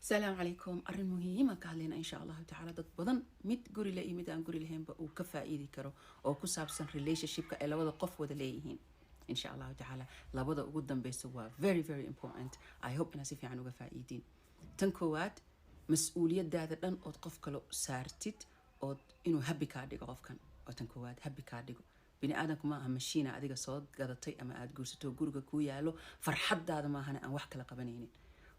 السلام عليكم. أرن مهمة كهلنا إن شاء الله تعالى ضد بدن ميت قولي لأي ميدان قولي لهم وكفى إيدي كرو أو كسابسن relationship كألا وذا قف وذا ليهين إن شاء الله تعالى لابد قدام بيسوا very very important. I hope إن سيف عنو كفى إيدين تنكوات مسؤولية دادن أو تقف كلو سارتيت أو إنه هبي كارديجو قف كان أو تنكوات هبي كارديجو بني آدم ما همشينا أديك صوت قاعدة طي أما أد جورستو جورجا كويالو فرحد هذا ما هنا أن وحكي لقبنينين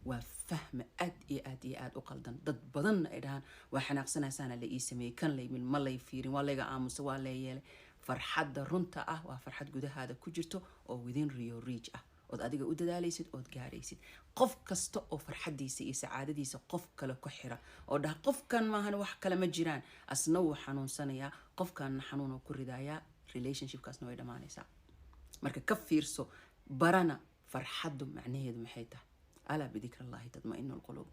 وفهم أد وقلدن ضد بدن إيران وحنا قصنا سنة اللي يسمي كان لي من ملا يفيرين ولا يقامس ولا يل فرحد رنتا وفرحد جود هذا كجرته أو within real reach أود أديك أود داليسد أود جاريسد قف كستو أو فرحد يسي سعادة يسي قف كلا كحرة أو ده قف كان ما هن وح كلا مجيران أسنو حنون سنة يا قف كان حنون وكل دايا relationship كاسنو إذا ما نسا مركب كفير سو برنا فرحد معنيه محيته ألا بذكر الله تطمئن القلوب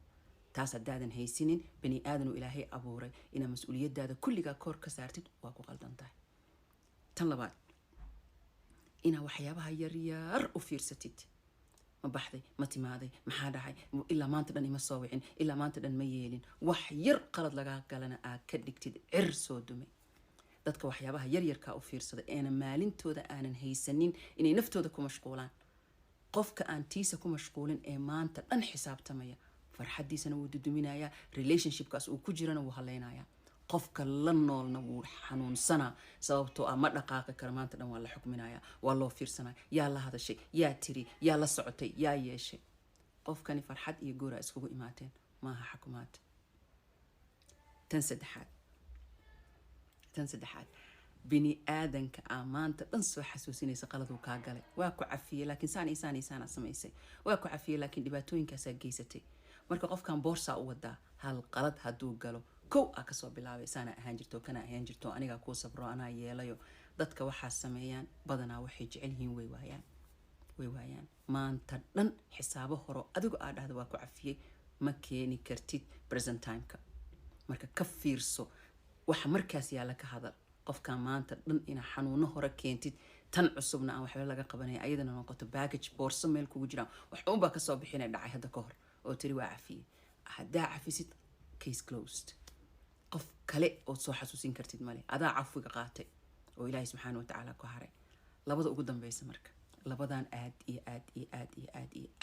تاسد دادن هي سنين بني آدم إلهي أبوري إن مسؤولية دادا كل كور كسارتد واقو غلطان تنلبات إنا وحيابها يريار وفيرستيد ما بحثي ما تماضي ما حدا إلا ما انتدن ما صوعين إلا ما انتدن ما يلين وحير قلد لغا قالنا أكدكتد عرسو دمي dadka waxyaabaha yaryarka u fiirsada eena maalintooda aanan haysanin inay naftooda ku mashquulaan qofka aan tiisa ku mashquulin ee maanta dhan xisaabtamaya farxadiisana wuu duduminayaa relationshipkaas uu ku jirana wuu haleynayaa qofka la noolna wuu xanuunsanaa sababtoo ah ma dhaqaaqi karo maanta dhan waa la xukminayaa waa loo fiirsanaa yaa la hadashay yaa tiri yaa la socotay yaa yeeshay qofkani farxad iyo goora iskugu imaateen maaha xukumaad tan saddexaad bini aadanka amaanta dhan soo xasuusinaysa qaladuu kaa galay waa ku cafiyay laakiin saan samaysay waa ku cafiyay laakiin dhibaatooyinkaas geysatay marka qofkan boorsa u wadaa hal qalad haduu galo kow ka soo bilaabay saana ahaan jirto kana ahaan jirto aniga ku sabro anaa yeelayo dadka waxa sameeyaan badanaa waxay jecel yihiin way waayaan maanta dhan xisaabo horo adigu aad dhahdo waa ku cafiyay ma keeni kartid present time-ka marka ka fiirso waxa markaas yaala ka hadal qofka maanta dhan ina xanuuno hore keentid tan cusubna aan waxba laga qabanay ayadana noqoto package boorso meel kugu jira wax uun baa ka soo bixinay dhacay hadda ka hor oo tiri waa cafiyay hadaa cafisid case closed qof kale oo soo xasuusin kartid male adaa cafiga qaatay oo ilaahay subxaanahu wa ta'ala ku haray labada ugu dambaysa marka labadan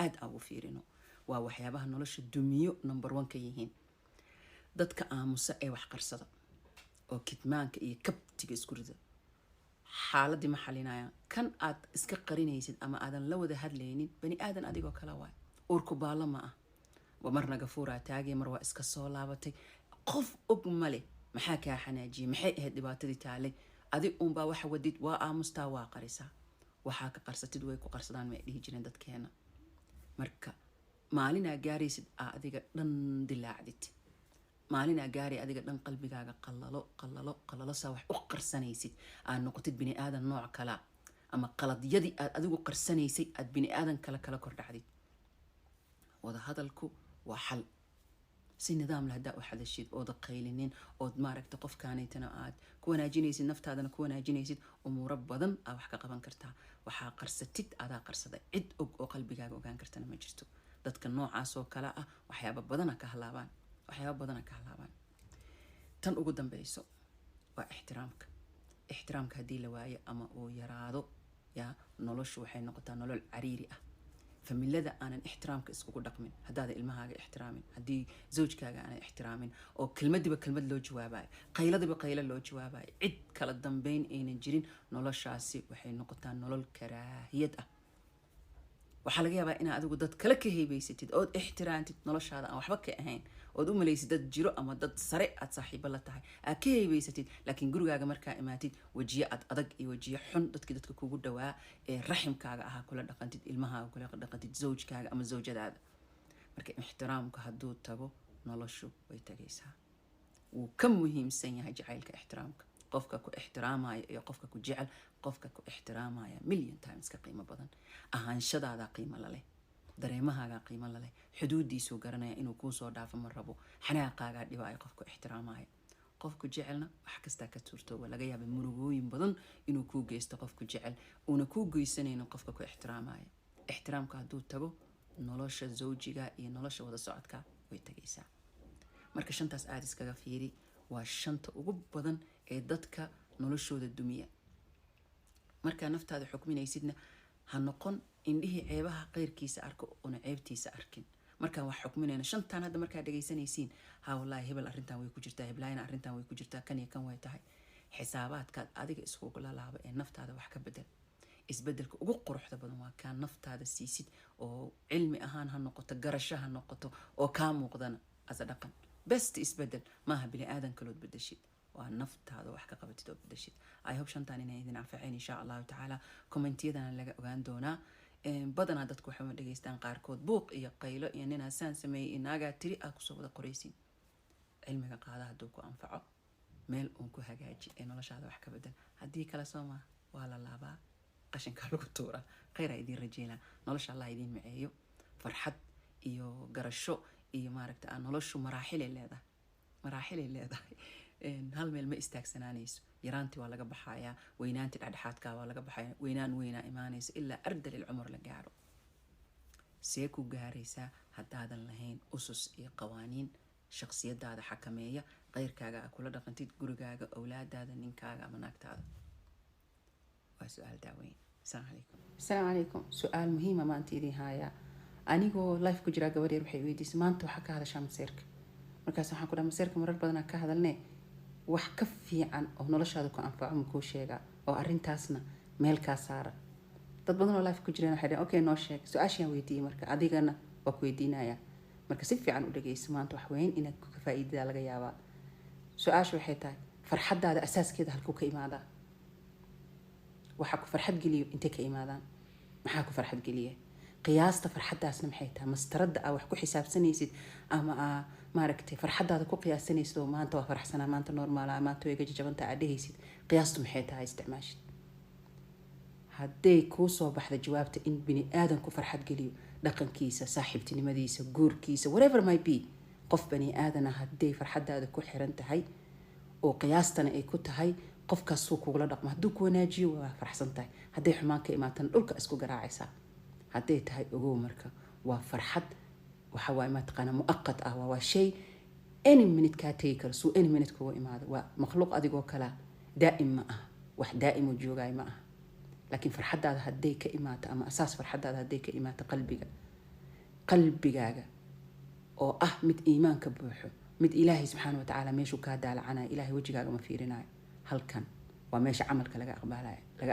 aad ugu fiirino waa waxyaabaha nolosha dumiyo number 1 ka yihiin dadka aamusa ee wax qarsada oo kitmaanka iyo kabtiga isku rida xaaladii ma xalinayaan kan aad iska qarinaysid ama aadan la wada hadlaynin bani aadan adigoo kala waay urku baala ma ah marna gafuura taagay mar waa iska soo laabatay qof og male maxaa ka xanaajiyay maxay ahayd dhibaatadii taalay adi baa waxa wadid waa aamustaa waa qarisa waxa ka qarsatid way ku qarsadaan ma dhihi jireen dadkeena marka maalina gaaraysid adiga dhan dilaacdid maalina gaari adiga dhan qalbigaaga qallalo saa wax u qarsanaysid aan noqotid bini aadan nooc kala ama qaladyadii aad adigu qarsanaysay aad bini aadan kala kordhacdid wada hadalku waa xal si nidaam leh hadaa u xadashid oo qaylinin oo maaragta qofkaanaytana aad ku wanaajinaysid naftaadana ku wanaajinaysid umuuro badan aad wax ka qaban kartaa waxa qarsatid adaa qarsada cid og oo qalbigaaga ogaan kartana ma jirto dadka noocaas oo kala ah waxyaabo badan ka halaabaan tan ugu dambayso waa ixtiraamka hadii la waayo ama uu yaraado ya noloshu waxay noqotaa nolol cariiri ah familada aanan ixtiraamka iskugu dhaqmin hadaada ilmahaaga ixtiraamin hadii zawjkaaga aanan ixtiraamin oo kelmadiba kelmad loo jawaabayo qayladiba qaylo loo jawaabayo cid kala dambeyn aynan jirin noloshaasi waxay noqotaa nolol karaahiyad ah waxa laga yaabaa in adigu dad kala ka heebaysatid oo ixtiraantid noloshaada aan waxba ka ahayn oo u malaysid dad jiro ama dad sare aad saaxiibo la tahay aad ka heebaysatid laakiin gurigaaga markaa imaatid wajiye adag iyo wajiye xun dadka kugu dhawaa ee raximkaaga aha kula dhaqantid ilmahaaga kula dhaqantid zawjkaaga ama zawjadaada marka ixtiraamku haduu tago noloshu way tagaysaa wuu ka muhiimsan yahay jacaylka ixtiraamka qofka ku ixtiraamaya iyo qofka ku jecel qofka ku ixtiraamaya million times ka qiimo badan ahaanshadaada qiimo leh dareemahaaga qiimo leh xuduudiisu garanaya inuu ku soo dhaafo mar rabo xanaaqaaga dhibaayo qofka ixtiraamaya qofku jecelna wax kasta ka turto waa laga yaabaa murugooyin badan inuu ku geysto qofku jecel una ku geysanayno qofka ku ixtiraamaya ixtiraamka haduu tago nolosha zawjiga iyo nolosha wada socodka way tagaysaa. marka shantaas aad iskaga fiiri, waa shanta ugu badan ee dadka noloshooda dumiya. markaa naftaada xukminaysidna ha noqon indhihii ceebaha qeyrkiisa arko una ceebtiisa arkin. markaan wax xukminayna shantaan hadda markaa dhagaysanaysiin, ha wallaahi hebel arrintan way ku jirtaa, heblaayna arrintan way ku jirtaa, kan iyo kan way tahay. xisaabaadkaad adiga iskugu lalaaba ee naftaada wax ka bedel. isbedelka ugu quruxda badan waa kaa naftaada siisid, oo cilmi ahaan ha noqoto, garasho ha noqoto, oo kaa muuqdana asa dhaqan. best isbedel maaha bini aadan kalood bedeshid, waa naftaada wax ka qabatid oo bedeshid. I hope shantaan inay idin anfaceen insha allahu tacaala. commentiyadana laga ogaan doonaa. badanaa dadku waxay ma dhageystaan qaarkood buuq iyo qaylo iyo ninaa saan sameeyey inaagaa tiri aad kusoo wada qoraysin. cilmiga qaada hadduu ku anfaco, meel uun ku hagaaji ee noloshaada wax ka bedel. haddii kale soo maa waa la laabaa, qashinka lagu tuuraa. khayraa idiin rajeynaa. nolosha allah idiin maceeyo, farxad iyo garasho iyo maaragta aan noloshu maraaxilay leedahay. hal meel ma istaagsanaanayso. yaraantii waa laga baxayaa, weynaantii dhexdhexaadka waa laga baxayaa, weynaa imaanayso ilaa ardal ilcumr la gaaro. see ku gaaraysaa haddaadan lahayn usus iyo qawaaniin shakhsiyadaada xakameeya, qeyrkaaga aa kula dhaqantid, gurigaaga, awlaadaada, ninkaaga ama naagtaada? waa su-aal daaweyn. asalaamu calaykum. su-aal muhiima maanta idiin haayaa. anigoo life ku jiraa gabadh yar waxay weydiisay, maanta waxaa ka hadashaa maseerka. markaas waxaan ku dhaha maseerka marar badanaa ka hadalnee, wax ka fiican oo noloshaada ku anfaco makuu sheegaa, oo arrintaasna meel kaa saara. dad badan oo life ku jireen waxay dhaheen okay noo sheeg. su-aashaan weydiiyey, marka adigana waa ku weydiinayaa. marka si fiican u dhageyso, maanta wax weyn inaad ka faa'iidadaa laga yaabaa. su-aasha waxay tahay, farxaddaada asaaskeeda halkuu ka imaadaa? waxa ku farxad geliyo intee ka imaadaan? maxaa ku farxad geliya? qiyaasta farxaddaasna maxay tahay? mastarada aa wax ku xisaabsanaysid ama aa maaragtay farxaddaada ku qiyaasanaysid oo maanta waa faraxsanaa, maanta normaala, maanta way gajabanta aa dhehaysid, qiyaastu maxay tahay? isticmaashid. hadday kuu soo baxda jawaabta in bini aadan ku farxad geliyo, dhaqankiisa, saaxiibtinimadiisa, guurkiisa, whatever might be, qof bani aadana hadday farxaddaada ku xiran tahay oo qiyaastana ay ku tahay, qofkaas suu kugula dhaqmo. hadduu ku wanaajiyo waa faraxsan tahay, hadday xumaan ka imaatana dhulka isku garaacaysaa. hadday tahay ogow marka waa farxad, waxa waay mataqaana muaqad ah, waa shay any minute kaa tegi karo, suu any minute kugu imaado. waa makhluuq adigoo kala daa'im ma ah, wax daa'im oo joogaay ma ah. laakiin farxaddaada hadday ka imaato, ama asaas farxaddaada hadday ka imaato qalbigaaga oo ah mid iimaanka buuxo, mid ilaahay subxaana wa tacaala meeshuu kaa daalacanayo, ilaahay wejigaaga ma fiirinayo. halkan waa meesha camalka laga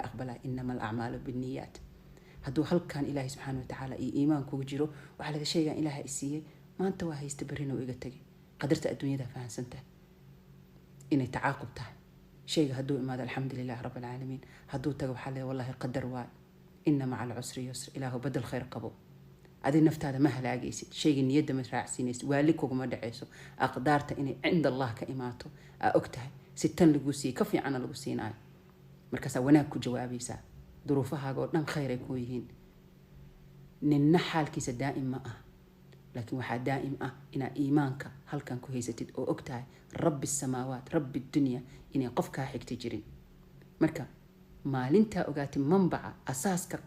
aqbalayo. inama alacmaalu binniyaat. hadduu halkan ilaahay subxaana wa tacaala iyo iimaan kugu jiro, waxaa laga sheegaa ilaaha isiiyey, maanta waa haysta, berrina oo iga tegay. qadarta adduunyada fahansantahay inay tacaaqub tahay. shayga hadduu imaado alxamdulilah rabbi alcaalamiin, hadduu tago waxaa leeyahay wallahi qadar waay, ina maca alcusri yusr. ilaahu badal khayr qabo. adi naftaada ma halaagaysid, shayga niyadda ma raacsiinaysid, waali kuguma dhacayso. aqdaarta inay cinda allah ka imaato aa og tahay, si tan lagu siiyey ka fiicana lagu siinaayo. markaasaa wanaag ku jawaabaysaa. duruufahaaga oo dhan khayr ay ku yihiin. ninna xaalkiisa daa'im ma ah, laakiin waxaa daa'im ah inaa iimaanka halkan ku haysatid oo og tahay rabbi samaawaat, rabbi dunya, inay qof kaa xigta jirin. marka maalintaa ogaatay manbaca asaaska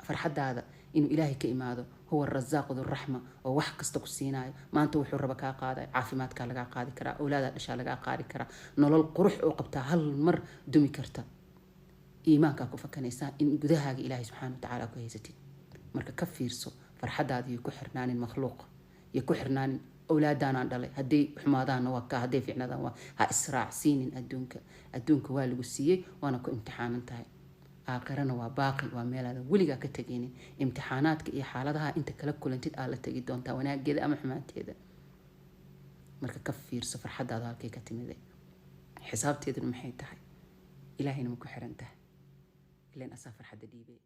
farxaddaada inuu ilaahay ka imaado, huwa arazaaqu dhuraxma, oo wax kasta ku siinaayo. maanta wuxuu raba kaa qaaday, caafimaadkaa lagaa qaadi karaa, awlaadaa dhashaa lagaa qaadi karaa, nolol qurux oo qabtaa hal mar dumi karta. iimaankaa ku fakanaysaa in gudahaaga ilaahay subxaana wa tacaala ku haysatid. marka ka fiirso, farxaddaada iyo ku xirnaanin makhluuq, iyo ku xirnaanin awlaadaanaan dhalay, hadday xumaadaanna waa kaa, hadday fiicnaadaan waa. ha israacsiinin adduunka waa lagu siiyey, waana ku imtixaanan tahay. aakhirana waa baaqi, waa meelaada weligaa ka tegaynin. imtixaanaadka iyo xaaladaha inta kala kulantid aa la tegi doontaa, wanaageeda ama xumaanteeda. marka ka fiirso farxaddaada halkay ka timid, xisaabteeduna maxay tahay. ilaahayna ma ku xiran tahay, ilaan asaa farxadda dhiibay.